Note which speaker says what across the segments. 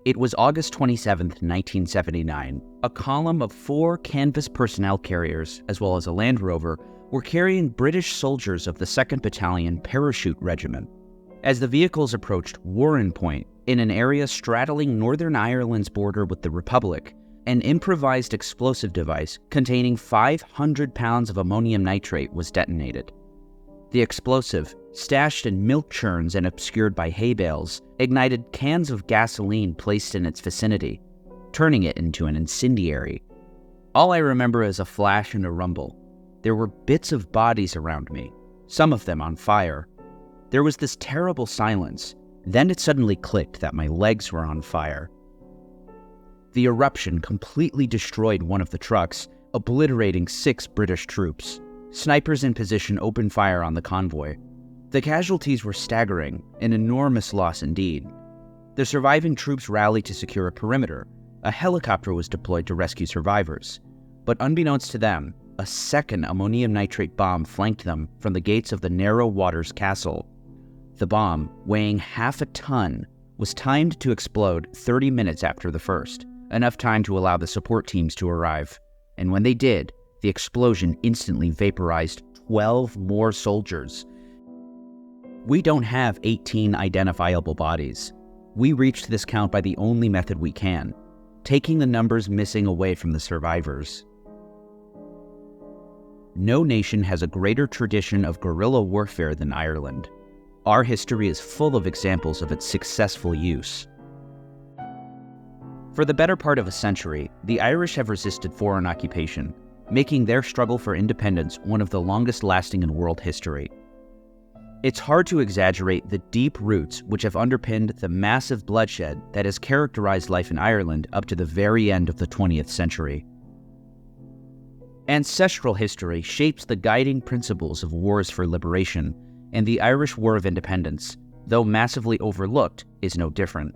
Speaker 1: It was August 27, 1979. A column of 4 canvas personnel carriers, as well as a Land Rover, were carrying British soldiers of the 2nd Battalion Parachute Regiment. As the vehicles approached Warren Point, in an area straddling Northern Ireland's border with the Republic, an improvised explosive device containing 500 pounds of ammonium nitrate was detonated. The explosive, stashed in milk churns and obscured by hay bales, ignited cans of gasoline placed in its vicinity, turning it into an incendiary. All I remember is a flash and a rumble. There were bits of bodies around me, some of them on fire. There was this terrible silence. Then it suddenly clicked that my legs were on fire. The eruption completely destroyed one of the trucks, obliterating 6 British troops. Snipers in position opened fire on the convoy. The casualties were staggering, an enormous loss indeed. The surviving troops rallied to secure a perimeter. A helicopter was deployed to rescue survivors. But unbeknownst to them, a second ammonium nitrate bomb flanked them from the gates of the Narrow Waters Castle. The bomb, weighing half a ton, was timed to explode 30 minutes after the first, enough time to allow the support teams to arrive. And when they did, the explosion instantly vaporized 12 more soldiers. We don't have 18 identifiable bodies. We reached this count by the only method we can, taking the numbers missing away from the survivors. No nation has a greater tradition of guerrilla warfare than Ireland. Our history is full of examples of its successful use. For the better part of a century, the Irish have resisted foreign occupation, making their struggle for independence one of the longest lasting in world history. It's hard to exaggerate the deep roots which have underpinned the massive bloodshed that has characterized life in Ireland up to the very end of the 20th century. Ancestral history shapes the guiding principles of wars for liberation, and the Irish War of Independence, though massively overlooked, is no different.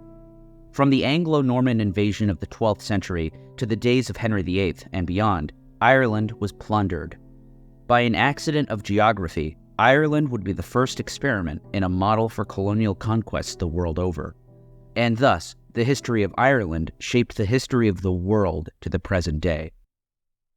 Speaker 1: From the Anglo-Norman invasion of the 12th century to the days of Henry VIII and beyond, Ireland was plundered. By an accident of geography, Ireland would be the first experiment in a model for colonial conquest the world over. And thus, the history of Ireland shaped the history of the world to the present day.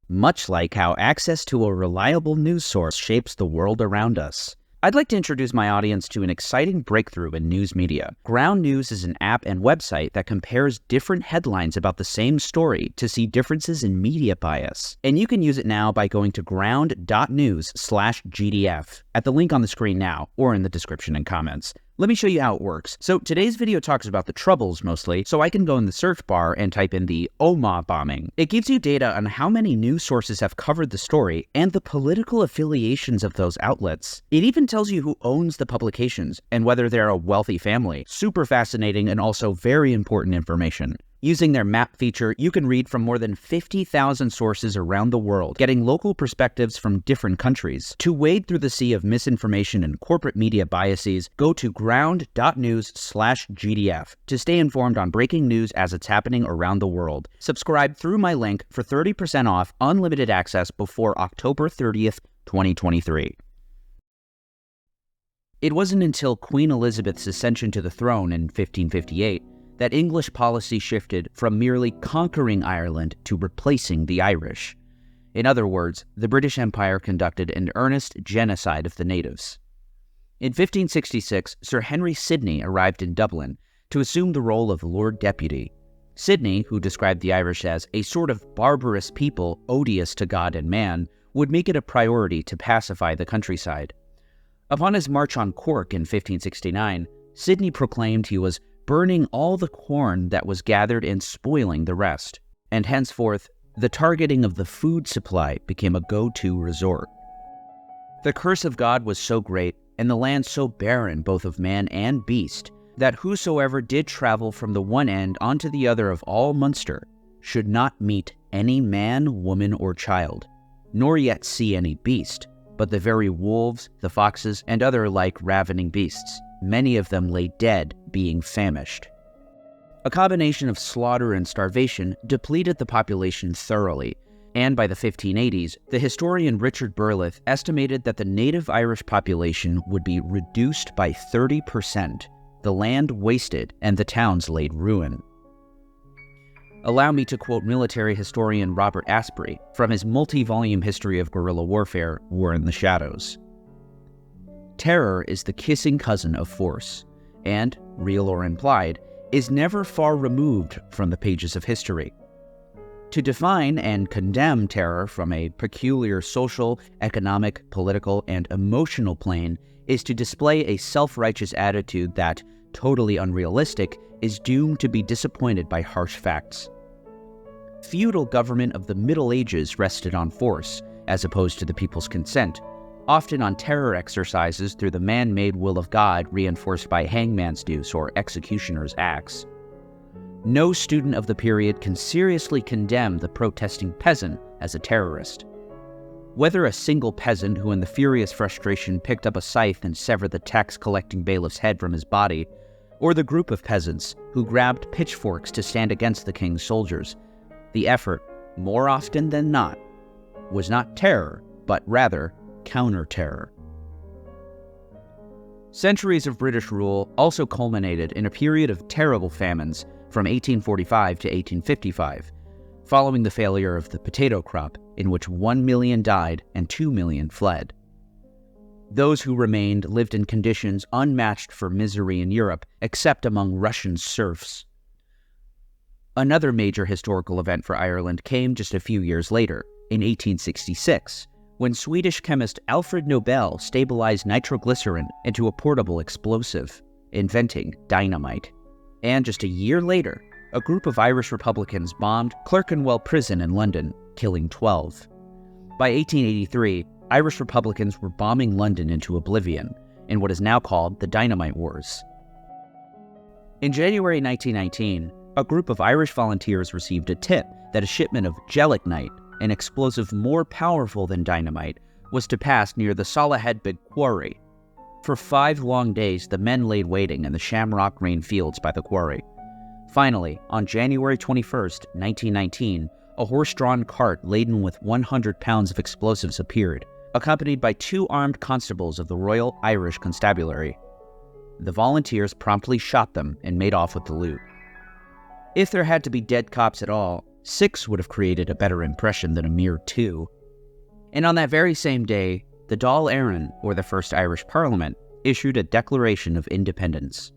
Speaker 1: Much like how access to a reliable news source shapes the world around us. I'd like to introduce my audience to an exciting breakthrough in news media. Ground News is an app and website that compares different headlines about the same story to see differences in media bias. And you can use it now by going to ground.news/GDF at the link on the screen now or in the description and comments. Let me show you how it works. So today's video talks about the Troubles mostly, so I can go in the search bar and type in the Omagh bombing. It gives you data on how many news sources have covered the story and the political affiliations of those outlets. It even tells you who owns the publications and whether they're a wealthy family. Super fascinating and also very important information. Using their map feature, you can read from more than 50,000 sources around the world, getting local perspectives from different countries. To wade through the sea of misinformation and corporate media biases, go to ground.news/GDF to stay informed on breaking news as it's happening around the world. Subscribe through my link for 30% off unlimited access before October 30th, 2023. It wasn't until Queen Elizabeth's ascension to the throne in 1558 that English policy shifted from merely conquering Ireland to replacing the Irish. In other words, the British Empire conducted an earnest genocide of the natives. In 1566, Sir Henry Sidney arrived in Dublin to assume the role of Lord Deputy. Sidney, who described the Irish as a sort of barbarous people odious to God and man, would make it a priority to pacify the countryside. Upon his march on Cork in 1569, Sidney proclaimed he was burning all the corn that was gathered and spoiling the rest, and henceforth, the targeting of the food supply became a go-to resort. The curse of God was so great, and the land so barren both of man and beast, that whosoever did travel from the one end onto the other of all Munster should not meet any man, woman, or child, nor yet see any beast, but the very wolves, the foxes, and other like ravening beasts. Many of them lay dead, being famished. A combination of slaughter and starvation depleted the population thoroughly, and by the 1580s, the historian Richard Burleth estimated that the native Irish population would be reduced by 30%, the land wasted and the towns laid ruin. Allow me to quote military historian Robert Asprey from his multi-volume history of guerrilla warfare, War in the Shadows. Terror is the kissing cousin of force, and, real or implied, is never far removed from the pages of history. To define and condemn terror from a peculiar social, economic, political, and emotional plane is to display a self-righteous attitude that, totally unrealistic, is doomed to be disappointed by harsh facts. Feudal government of the Middle Ages rested on force, as opposed to the people's consent, often on terror exercises through the man-made will of God reinforced by hangman's noose or executioner's axe. No student of the period can seriously condemn the protesting peasant as a terrorist. Whether a single peasant who in the furious frustration picked up a scythe and severed the tax-collecting bailiff's head from his body, or the group of peasants who grabbed pitchforks to stand against the king's soldiers, the effort, more often than not, was not terror, but rather counter-terror. Centuries of British rule also culminated in a period of terrible famines from 1845 to 1855, following the failure of the potato crop, in which 1 million died and 2 million fled. Those who remained lived in conditions unmatched for misery in Europe, except among Russian serfs. Another major historical event for Ireland came just a few years later, in 1866, when Swedish chemist Alfred Nobel stabilized nitroglycerin into a portable explosive, inventing dynamite. And just a year later, a group of Irish Republicans bombed Clerkenwell Prison in London, killing 12. By 1883, Irish Republicans were bombing London into oblivion in what is now called the Dynamite Wars. In January 1919, a group of Irish volunteers received a tip that a shipment of gelignite, an explosive more powerful than dynamite, was to pass near the Salaheadbig quarry. For 5 long days, the men laid waiting in the shamrock green fields by the quarry. Finally, on January 21, 1919, a horse-drawn cart laden with 100 pounds of explosives appeared, accompanied by 2 armed constables of the Royal Irish Constabulary. The volunteers promptly shot them and made off with the loot. If there had to be dead cops at all, 6 would have created a better impression than a mere 2. And on that very same day, the Dáil Éireann, or the First Irish Parliament, issued a Declaration of Independence.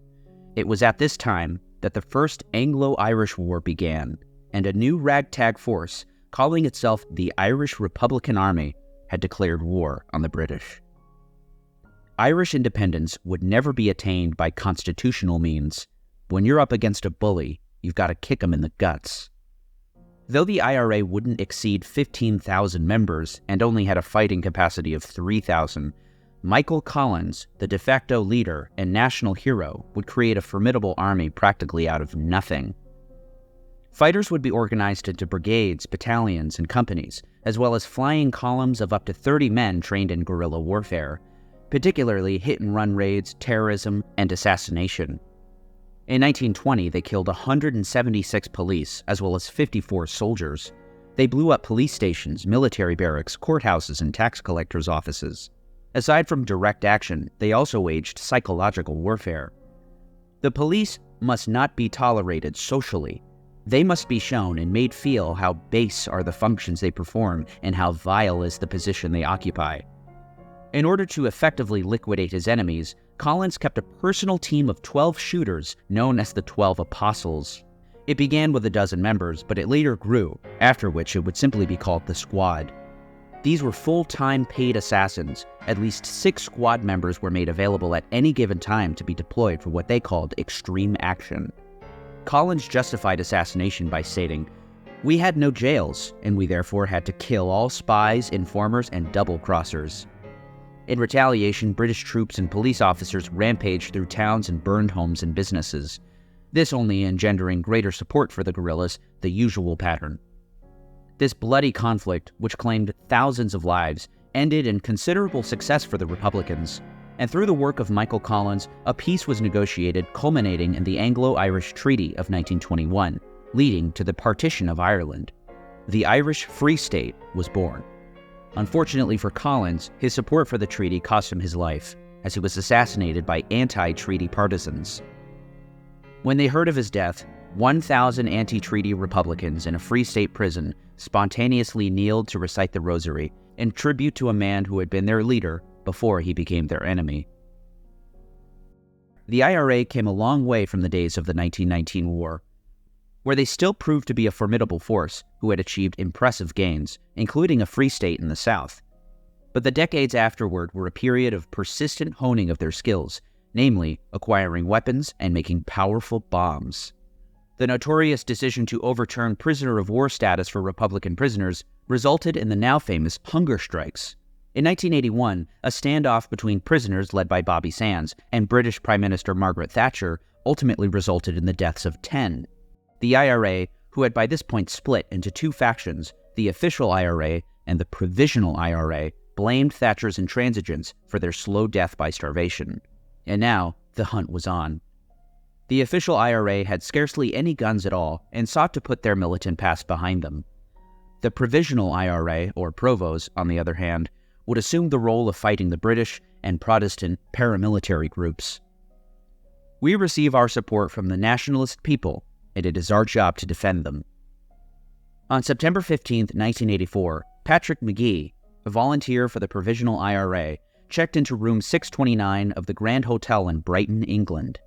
Speaker 1: It was at this time that the First Anglo-Irish War began, and a new ragtag force, calling itself the Irish Republican Army, had declared war on the British. Irish independence would never be attained by constitutional means. When you're up against a bully, you've got to kick him in the guts. Though the IRA wouldn't exceed 15,000 members and only had a fighting capacity of 3,000, Michael Collins, the de facto leader and national hero, would create a formidable army practically out of nothing. Fighters would be organized into brigades, battalions, and companies, as well as flying columns of up to 30 men trained in guerrilla warfare, particularly hit-and-run raids, terrorism, and assassination. In 1920, they killed 176 police, as well as 54 soldiers. They blew up police stations, military barracks, courthouses, and tax collectors' offices. Aside from direct action, they also waged psychological warfare. The police must not be tolerated socially. They must be shown and made feel how base are the functions they perform and how vile is the position they occupy. In order to effectively liquidate his enemies, Collins kept a personal team of 12 shooters known as the 12 Apostles. It began with a dozen members, but it later grew, after which it would simply be called the Squad. These were full-time paid assassins. At least 6 squad members were made available at any given time to be deployed for what they called extreme action. Collins justified assassination by stating, "We had no jails, and we therefore had to kill all spies, informers, and double-crossers." In retaliation, British troops and police officers rampaged through towns and burned homes and businesses, this only engendering greater support for the guerrillas, the usual pattern. This bloody conflict, which claimed thousands of lives, ended in considerable success for the Republicans, and through the work of Michael Collins, a peace was negotiated culminating in the Anglo-Irish Treaty of 1921, leading to the partition of Ireland. The Irish Free State was born. Unfortunately for Collins, his support for the treaty cost him his life, as he was assassinated by anti-treaty partisans. When they heard of his death, 1,000 anti-treaty Republicans in a Free State prison spontaneously kneeled to recite the rosary in tribute to a man who had been their leader before he became their enemy. The IRA came a long way from the days of the 1919 war, where they still proved to be a formidable force who had achieved impressive gains, including a free state in the South. But the decades afterward were a period of persistent honing of their skills, namely acquiring weapons and making powerful bombs. The notorious decision to overturn prisoner of war status for Republican prisoners resulted in the now famous hunger strikes. In 1981, a standoff between prisoners led by Bobby Sands and British Prime Minister Margaret Thatcher ultimately resulted in the deaths of 10. The IRA, who had by this point split into two factions, the official IRA and the provisional IRA, blamed Thatcher's intransigence for their slow death by starvation. And now, the hunt was on. The official IRA had scarcely any guns at all and sought to put their militant past behind them. The provisional IRA, or Provos, on the other hand, would assume the role of fighting the British and Protestant paramilitary groups. We receive our support from the nationalist people, and it is our job to defend them. On September 15, 1984, Patrick McGee, a volunteer for the Provisional IRA, checked into room 629 of the Grand Hotel in Brighton, England.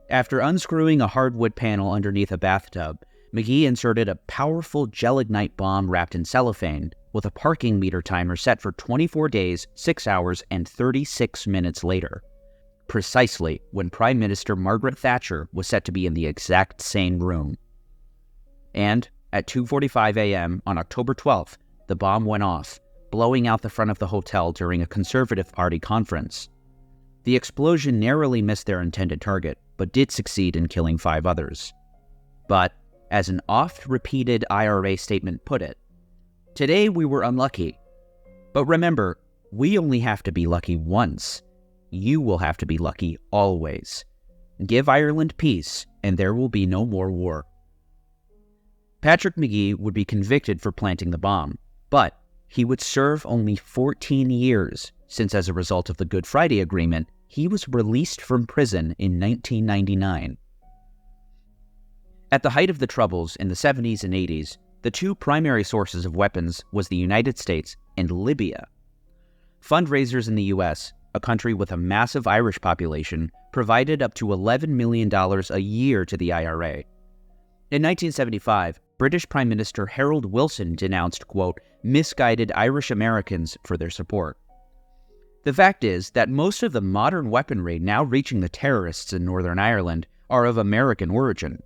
Speaker 1: After unscrewing a hardwood panel underneath a bathtub, McGee inserted a powerful gelignite bomb wrapped in cellophane with a parking meter timer set for 24 days, 6 hours, and 36 minutes later, precisely when Prime Minister Margaret Thatcher was set to be in the exact same room. And at 2:45 a.m. on October 12th, the bomb went off, blowing out the front of the hotel during a Conservative Party conference. The explosion narrowly missed their intended target, but did succeed in killing 5 others. But, as an oft-repeated IRA statement put it, today we were unlucky. But remember, we only have to be lucky once. You will have to be lucky always. Give Ireland peace, and there will be no more war. Patrick McGee would be convicted for planting the bomb, but he would serve only 14 years, since as a result of the Good Friday Agreement, he was released from prison in 1999. At the height of the Troubles in the 70s and 80s, the two primary sources of weapons was the United States and Libya. Fundraisers in the U.S., a country with a massive Irish population, provided up to $11 million a year to the IRA. In 1975, British Prime Minister Harold Wilson denounced, quote, misguided Irish Americans for their support. The fact is that most of the modern weaponry now reaching the terrorists in Northern Ireland are of American origin,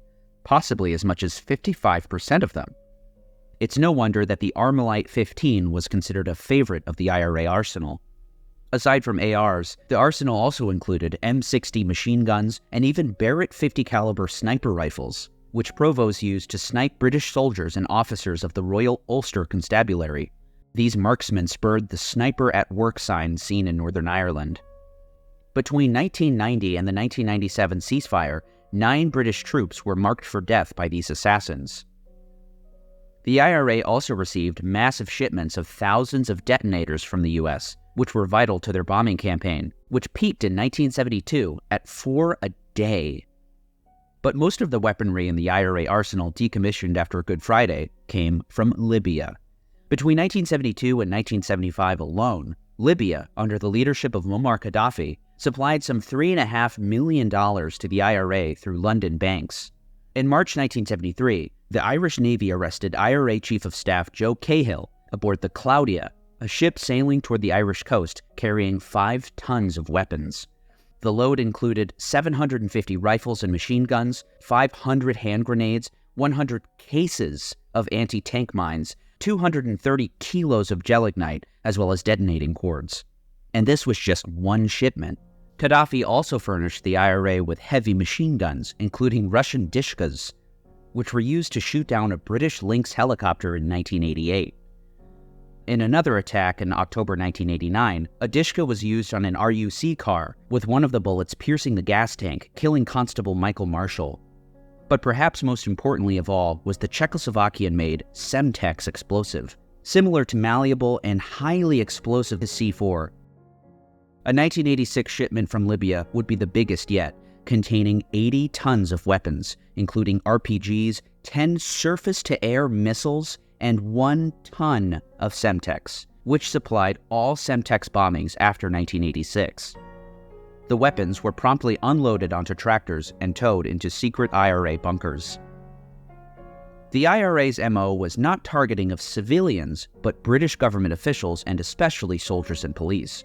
Speaker 1: possibly as much as 55% of them. It's no wonder that the Armalite 15 was considered a favorite of the IRA arsenal. Aside from ARs, the arsenal also included M60 machine guns and even Barrett 50 caliber sniper rifles, which Provos used to snipe British soldiers and officers of the Royal Ulster Constabulary. These marksmen spurred the sniper at work sign seen in Northern Ireland. Between 1990 and the 1997 ceasefire, 9 British troops were marked for death by these assassins. The IRA also received massive shipments of thousands of detonators from the US, which were vital to their bombing campaign, which peaked in 1972 at 4 a day. But most of the weaponry in the IRA arsenal decommissioned after Good Friday came from Libya. Between 1972 and 1975 alone, Libya, under the leadership of Muammar Gaddafi, supplied some $3.5 million to the IRA through London banks. In March 1973, the Irish Navy arrested IRA Chief of Staff Joe Cahill aboard the Claudia, a ship sailing toward the Irish coast carrying 5 tons of weapons. The load included 750 rifles and machine guns, 500 hand grenades, 100 cases of anti-tank mines, 230 kilos of gelignite, as well as detonating cords. And this was just one shipment. Gaddafi also furnished the IRA with heavy machine guns, including Russian Dishkas, which were used to shoot down a British Lynx helicopter in 1988. In another attack in October 1989, a Dishka was used on an RUC car, with one of the bullets piercing the gas tank, killing Constable Michael Marshall. But perhaps most importantly of all was the Czechoslovakian-made Semtex explosive, similar to malleable and highly explosive C4. A 1986 shipment from Libya would be the biggest yet, containing 80 tons of weapons, including RPGs, 10 surface-to-air missiles, and 1 ton of Semtex, which supplied all Semtex bombings after 1986. The weapons were promptly unloaded onto tractors and towed into secret IRA bunkers. The IRA's MO was not targeting of civilians, but British government officials and especially soldiers and police.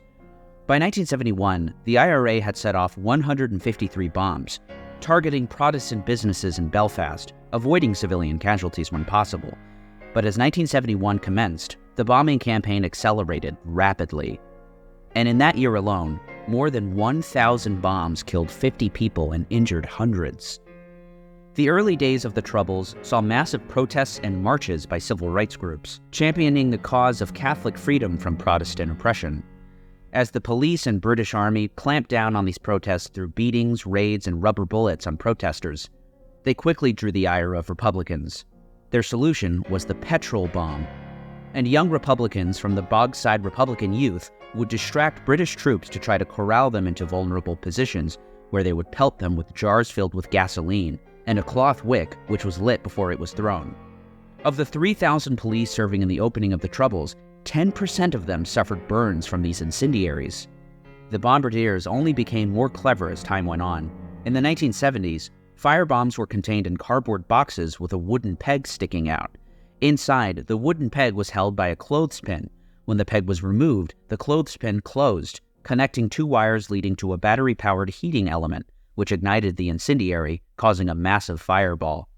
Speaker 1: By 1971, the IRA had set off 153 bombs, targeting Protestant businesses in Belfast, avoiding civilian casualties when possible. But as 1971 commenced, the bombing campaign accelerated rapidly. And in that year alone, more than 1,000 bombs killed 50 people and injured hundreds. The early days of the Troubles saw massive protests and marches by civil rights groups, championing the cause of Catholic freedom from Protestant oppression. As the police and British Army clamped down on these protests through beatings, raids, and rubber bullets on protesters, they quickly drew the ire of Republicans. Their solution was the petrol bomb, and young Republicans from the Bogside Republican Youth would distract British troops to try to corral them into vulnerable positions where they would pelt them with jars filled with gasoline and a cloth wick which was lit before it was thrown. Of the 3,000 police serving in the opening of the Troubles, 10% of them suffered burns from these incendiaries. The bombardiers only became more clever as time went on. In the 1970s, firebombs were contained in cardboard boxes with a wooden peg sticking out. Inside, the wooden peg was held by a clothespin. When the peg was removed, the clothespin closed, connecting 2 wires leading to a battery-powered heating element, which ignited the incendiary, causing a massive fireball.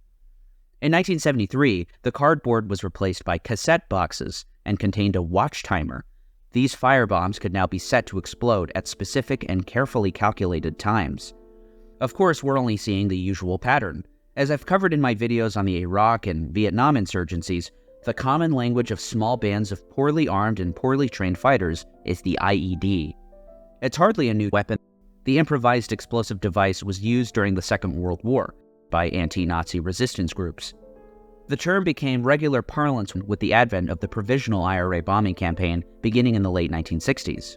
Speaker 1: In 1973, the cardboard was replaced by cassette boxes and contained a watch timer. These firebombs could now be set to explode at specific and carefully calculated times. Of course, we're only seeing the usual pattern. As I've covered in my videos on the Iraq and Vietnam insurgencies, the common language of small bands of poorly armed and poorly trained fighters is the IED. It's hardly a new weapon. The improvised explosive device was used during the Second World War by anti-Nazi resistance groups. The term became regular parlance with the advent of the provisional IRA bombing campaign beginning in the late 1960s.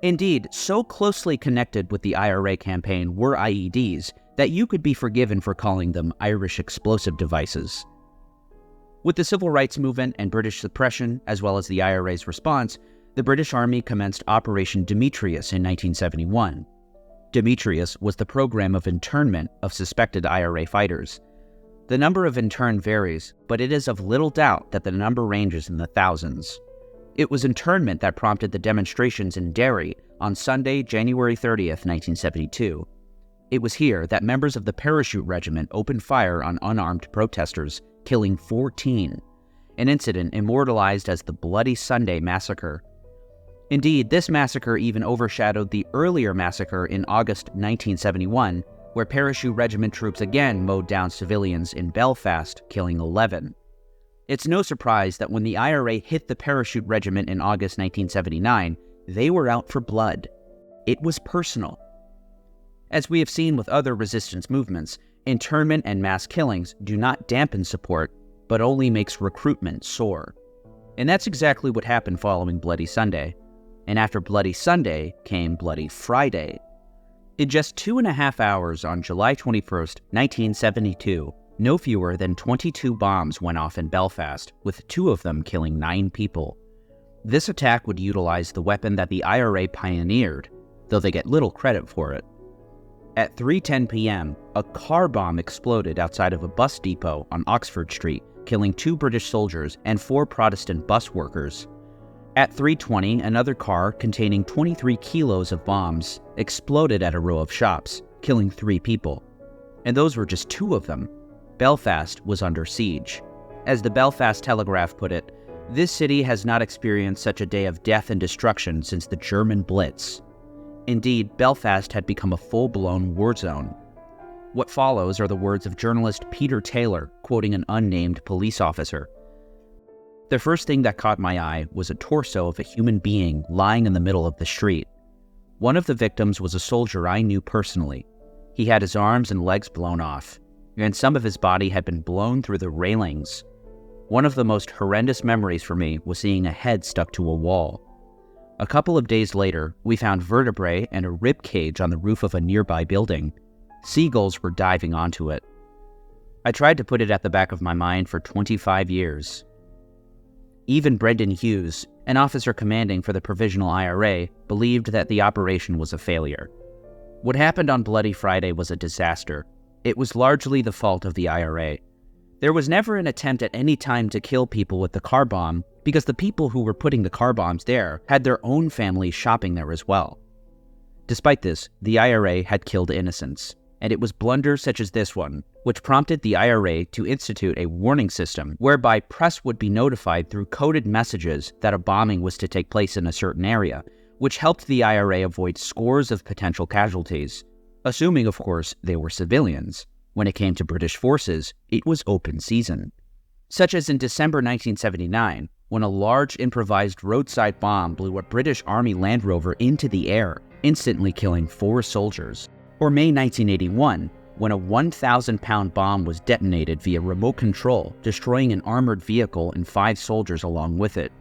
Speaker 1: Indeed, so closely connected with the IRA campaign were IEDs that you could be forgiven for calling them Irish explosive devices. With the civil rights movement and British suppression, as well as the IRA's response, the British Army commenced Operation Demetrius in 1971. Demetrius was the program of internment of suspected IRA fighters. The number of interned varies, but it is of little doubt that the number ranges in the thousands. It was internment that prompted the demonstrations in Derry on Sunday, January 30th, 1972. It was here that members of the Parachute Regiment opened fire on unarmed protesters, killing 14, an incident immortalized as the Bloody Sunday Massacre. Indeed, this massacre even overshadowed the earlier massacre in August 1971, where Parachute Regiment troops again mowed down civilians in Belfast, killing 11. It's no surprise that when the IRA hit the Parachute Regiment in August 1979, they were out for blood. It was personal. As we have seen with other resistance movements, internment and mass killings do not dampen support, but only makes recruitment soar. And that's exactly what happened following Bloody Sunday. And after Bloody Sunday came Bloody Friday. In just 2.5 hours on July 21st, 1972, no fewer than 22 bombs went off in Belfast, with 2 of them killing 9 people. This attack would utilize the weapon that the IRA pioneered, though they get little credit for it. At 3:10 p.m., a car bomb exploded outside of a bus depot on Oxford Street, killing 2 British soldiers and 4 Protestant bus workers. At 3:20, another car containing 23 kilos of bombs exploded at a row of shops, killing 3 people. And those were just 2 of them. Belfast was under siege. As the Belfast Telegraph put it, this city has not experienced such a day of death and destruction since the German Blitz. Indeed, Belfast had become a full-blown war zone. What follows are the words of journalist Peter Taylor, quoting an unnamed police officer. The first thing that caught my eye was a torso of a human being lying in the middle of the street. One of the victims was a soldier I knew personally. He had his arms and legs blown off, and some of his body had been blown through the railings. One of the most horrendous memories for me was seeing a head stuck to a wall. A couple of days later, we found vertebrae and a rib cage on the roof of a nearby building. Seagulls were diving onto it. I tried to put it at the back of my mind for 25 years. Even Brendan Hughes, an officer commanding for the Provisional IRA, believed that the operation was a failure. What happened on Bloody Friday was a disaster. It was largely the fault of the IRA. There was never an attempt at any time to kill people with the car bomb because the people who were putting the car bombs there had their own families shopping there as well. Despite this, the IRA had killed innocents, and it was blunders such as this one which prompted the IRA to institute a warning system whereby press would be notified through coded messages that a bombing was to take place in a certain area, which helped the IRA avoid scores of potential casualties, assuming, of course, they were civilians. When it came to British forces, it was open season. Such as in December 1979, when a large improvised roadside bomb blew a British Army Land Rover into the air, instantly killing 4 soldiers. Or May 1981, when a 1,000-pound bomb was detonated via remote control, destroying an armored vehicle and 5 soldiers along with it.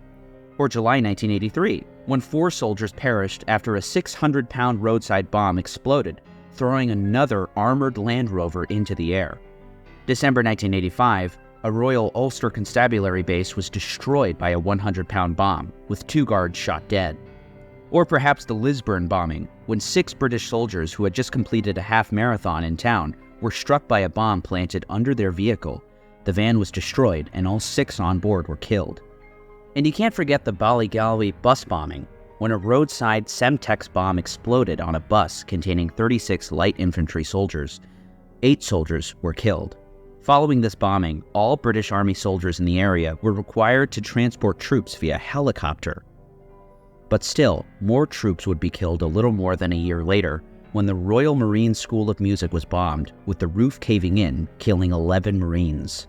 Speaker 1: Or July 1983, when 4 soldiers perished after a 600-pound roadside bomb exploded, throwing another armored Land Rover into the air. December 1985, a Royal Ulster Constabulary base was destroyed by a 100-pound bomb, with 2 guards shot dead. Or perhaps the Lisburn bombing, when 6 British soldiers who had just completed a half-marathon in town were struck by a bomb planted under their vehicle. The van was destroyed and all 6 on board were killed. And you can't forget the Ballygalway bus bombing, when a roadside Semtex bomb exploded on a bus containing 36 light infantry soldiers. 8 soldiers were killed. Following this bombing, all British Army soldiers in the area were required to transport troops via helicopter. But still, more troops would be killed a little more than a year later, when the Royal Marine School of Music was bombed, with the roof caving in, killing 11 Marines.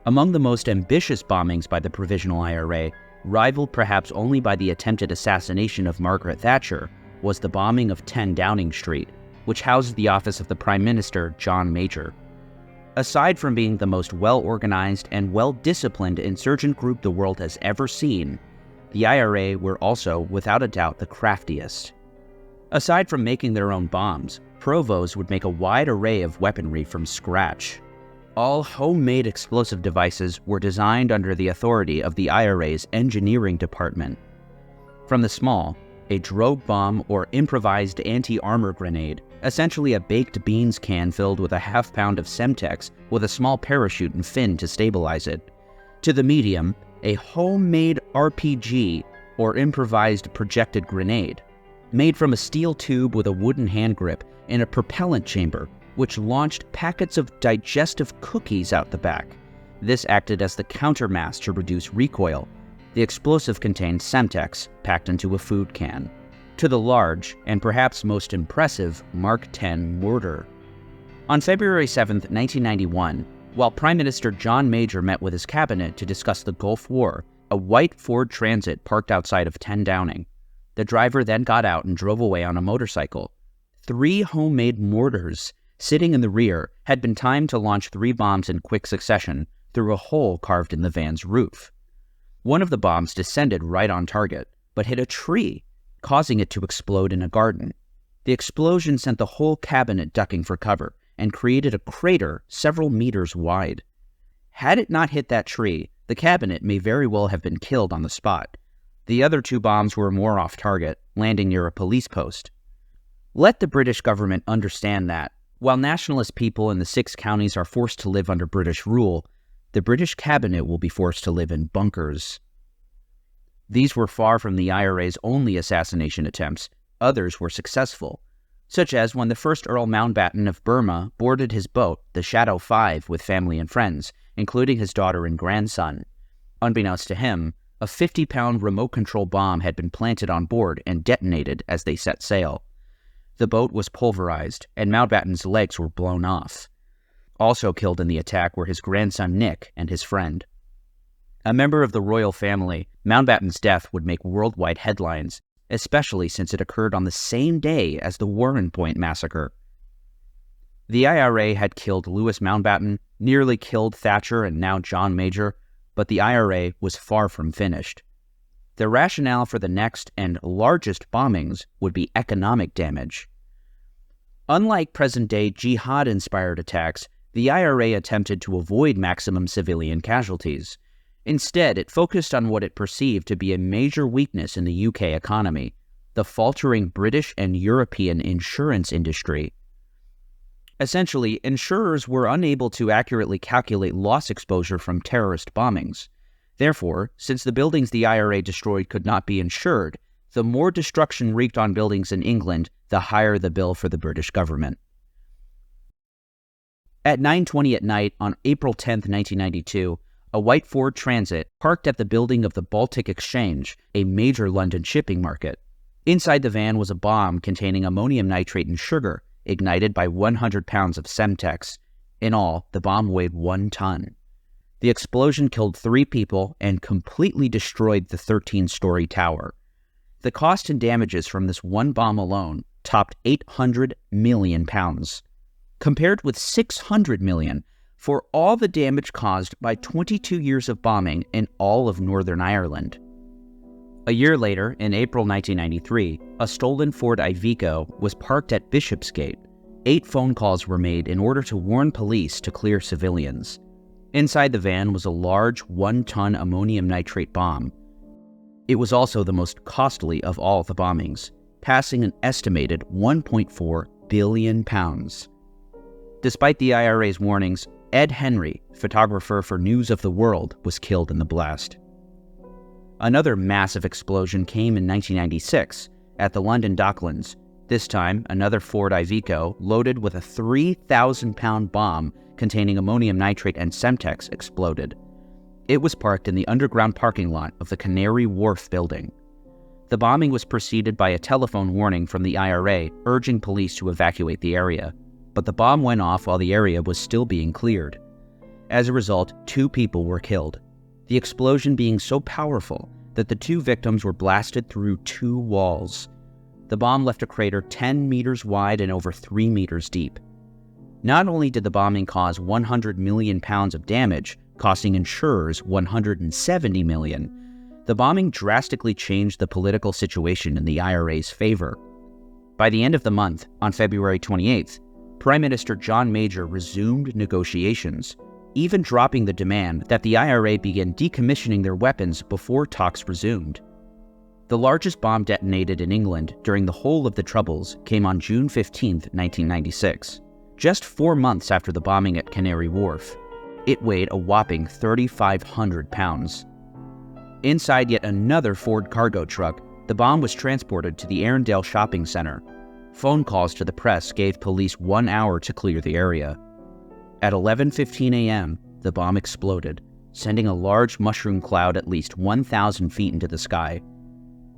Speaker 1: Among the most ambitious bombings by the Provisional IRA, rivaled perhaps only by the attempted assassination of Margaret Thatcher, was the bombing of 10 Downing Street, which housed the office of the Prime Minister, John Major. Aside from being the most well-organized and well-disciplined insurgent group the world has ever seen, the IRA were also, without a doubt, the craftiest. Aside from making their own bombs, Provos would make a wide array of weaponry from scratch. All homemade explosive devices were designed under the authority of the IRA's engineering department. From the small, a drogue bomb or improvised anti-armor grenade, essentially a baked beans can filled with a half-pound of Semtex with a small parachute and fin to stabilize it, to the medium, a homemade RPG, or improvised projected grenade, made from a steel tube with a wooden hand grip and a propellant chamber, which launched packets of digestive cookies out the back. This acted as the countermass to reduce recoil. The explosive contained Semtex, packed into a food can. To the large, and perhaps most impressive, Mark X mortar. On February 7, 1991, while Prime Minister John Major met with his cabinet to discuss the Gulf War, a white Ford Transit parked outside of 10 Downing. The driver then got out and drove away on a motorcycle. 3 homemade mortars, sitting in the rear, had been timed to launch 3 bombs in quick succession through a hole carved in the van's roof. One of the bombs descended right on target, but hit a tree, causing it to explode in a garden. The explosion sent the whole cabinet ducking for cover, and created a crater several meters wide. Had it not hit that tree, the cabinet may very well have been killed on the spot. The other 2 bombs were more off target, landing near a police post. Let the British government understand that, while nationalist people in the 6 counties are forced to live under British rule, the British cabinet will be forced to live in bunkers. These were far from the IRA's only assassination attempts. Others were successful, such as when the first Earl Mountbatten of Burma boarded his boat, the Shadow 5, with family and friends, including his daughter and grandson. Unbeknownst to him, a 50-pound remote control bomb had been planted on board and detonated as they set sail. The boat was pulverized, and Mountbatten's legs were blown off. Also killed in the attack were his grandson Nick and his friend. A member of the royal family, Mountbatten's death would make worldwide headlines, especially since it occurred on the same day as the Warren Point massacre. The IRA had killed Louis Mountbatten, nearly killed Thatcher and now John Major, but the IRA was far from finished. Their rationale for the next and largest bombings would be economic damage. Unlike present-day jihad-inspired attacks, the IRA attempted to avoid maximum civilian casualties. Instead, it focused on what it perceived to be a major weakness in the UK economy: the faltering British and European insurance industry. Essentially, insurers were unable to accurately calculate loss exposure from terrorist bombings. Therefore, since the buildings the IRA destroyed could not be insured, the more destruction wreaked on buildings in England, the higher the bill for the British government. At 9:20 at night on April 10, 1992, a white Ford Transit parked at the building of the Baltic Exchange, a major London shipping market. Inside the van was a bomb containing ammonium nitrate and sugar, ignited by 100 pounds of Semtex. In all, the bomb weighed 1 ton. The explosion killed 3 people and completely destroyed the 13-story tower. The cost and damages from this one bomb alone topped £800 million, compared with $600 million for all the damage caused by 22 years of bombing in all of Northern Ireland. A year later, in April 1993, a stolen Ford Iveco was parked at Bishopsgate. 8 phone calls were made in order to warn police to clear civilians. Inside the van was a large 1-ton ammonium nitrate bomb. It was also the most costly of all the bombings, passing an estimated £1.4 billion. Despite the IRA's warnings, Ed Henry, photographer for News of the World, was killed in the blast. Another massive explosion came in 1996 at the London Docklands. This time, another Ford Iveco, loaded with a 3,000-pound bomb containing ammonium nitrate and Semtex, exploded. It was parked in the underground parking lot of the Canary Wharf building. The bombing was preceded by a telephone warning from the IRA urging police to evacuate the area, but the bomb went off while the area was still being cleared. As a result, 2 people were killed, the explosion being so powerful that the 2 victims were blasted through 2 walls. The bomb left a crater 10 meters wide and over 3 meters deep. Not only did the bombing cause £100 million of damage, costing insurers $170 million, the bombing drastically changed the political situation in the IRA's favor. By the end of the month, on February 28th, Prime Minister John Major resumed negotiations, even dropping the demand that the IRA begin decommissioning their weapons before talks resumed. The largest bomb detonated in England during the whole of the Troubles came on June 15, 1996, just 4 months after the bombing at Canary Wharf. It weighed a whopping 3,500 pounds. Inside yet another Ford cargo truck, the bomb was transported to the Arundel Shopping Center. Phone calls to the press gave police 1 hour to clear the area. At 11:15 a.m., the bomb exploded, sending a large mushroom cloud at least 1,000 feet into the sky.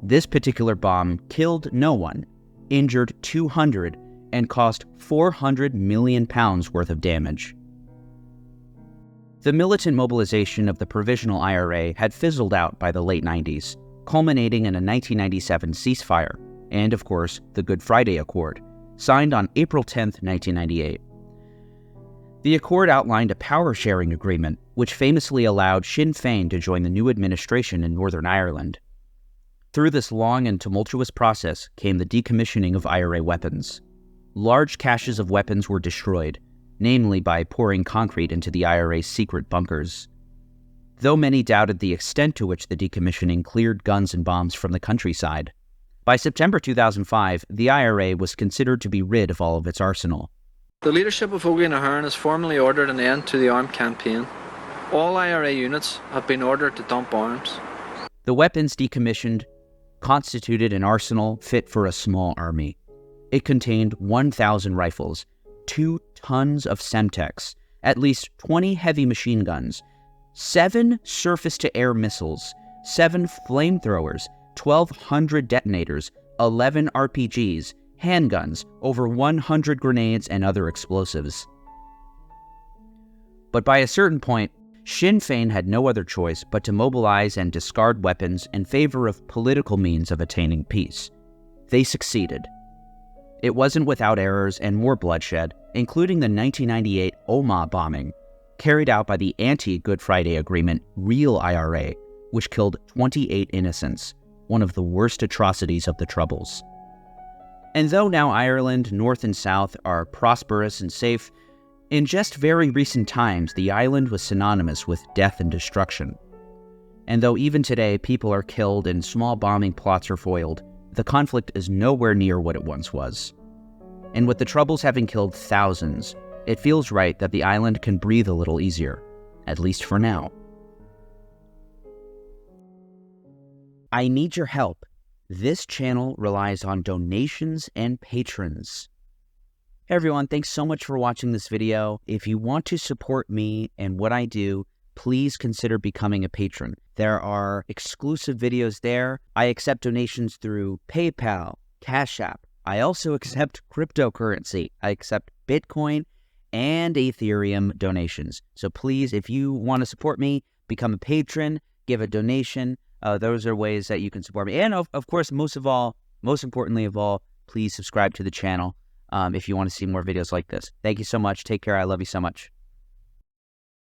Speaker 1: This particular bomb killed no one, injured 200, and caused £400 million worth of damage. The militant mobilization of the Provisional IRA had fizzled out by the late 90s, culminating in a 1997 ceasefire, and of course, the Good Friday Accord, signed on April 10, 1998. The accord outlined a power-sharing agreement, which famously allowed Sinn Féin to join the new administration in Northern Ireland. Through this long and tumultuous process came the decommissioning of IRA weapons. Large caches of weapons were destroyed, namely by pouring concrete into the IRA's secret bunkers. Though many doubted the extent to which the decommissioning cleared guns and bombs from the countryside, by September 2005, the IRA was considered to be rid of all of its arsenal.
Speaker 2: The leadership of Ogie Ahern has formally ordered an end to the armed campaign. All IRA units have been ordered to dump arms.
Speaker 1: The weapons decommissioned constituted an arsenal fit for a small army. It contained 1,000 rifles, 2 tons of Semtex, at least 20 heavy machine guns, 7 surface-to-air missiles, 7 flamethrowers, 1,200 detonators, 11 RPGs, handguns, over 100 grenades, and other explosives. But by a certain point, Sinn Féin had no other choice but to mobilize and discard weapons in favor of political means of attaining peace. They succeeded. It wasn't without errors and more bloodshed, including the 1998 Omagh bombing, carried out by the anti-Good Friday Agreement Real IRA, which killed 28 innocents, one of the worst atrocities of the Troubles. And though now Ireland, north and south, are prosperous and safe, in just very recent times, the island was synonymous with death and destruction. And though even today people are killed and small bombing plots are foiled, the conflict is nowhere near what it once was. And with the Troubles having killed thousands, it feels right that the island can breathe a little easier, at least for now. I need your help. This channel relies on donations and patrons. Hey everyone, thanks so much for watching this video. If you want to support me and what I do, please consider becoming a patron. There are exclusive videos there. I accept donations through PayPal, Cash App. I also accept cryptocurrency. I accept Bitcoin and Ethereum donations. So please, if you want to support me, become a patron, give a donation. Those are ways that you can support me. And of course, most importantly of all, please subscribe to the channel if you want to see more videos like this. Thank you so much. Take care. I love you so much.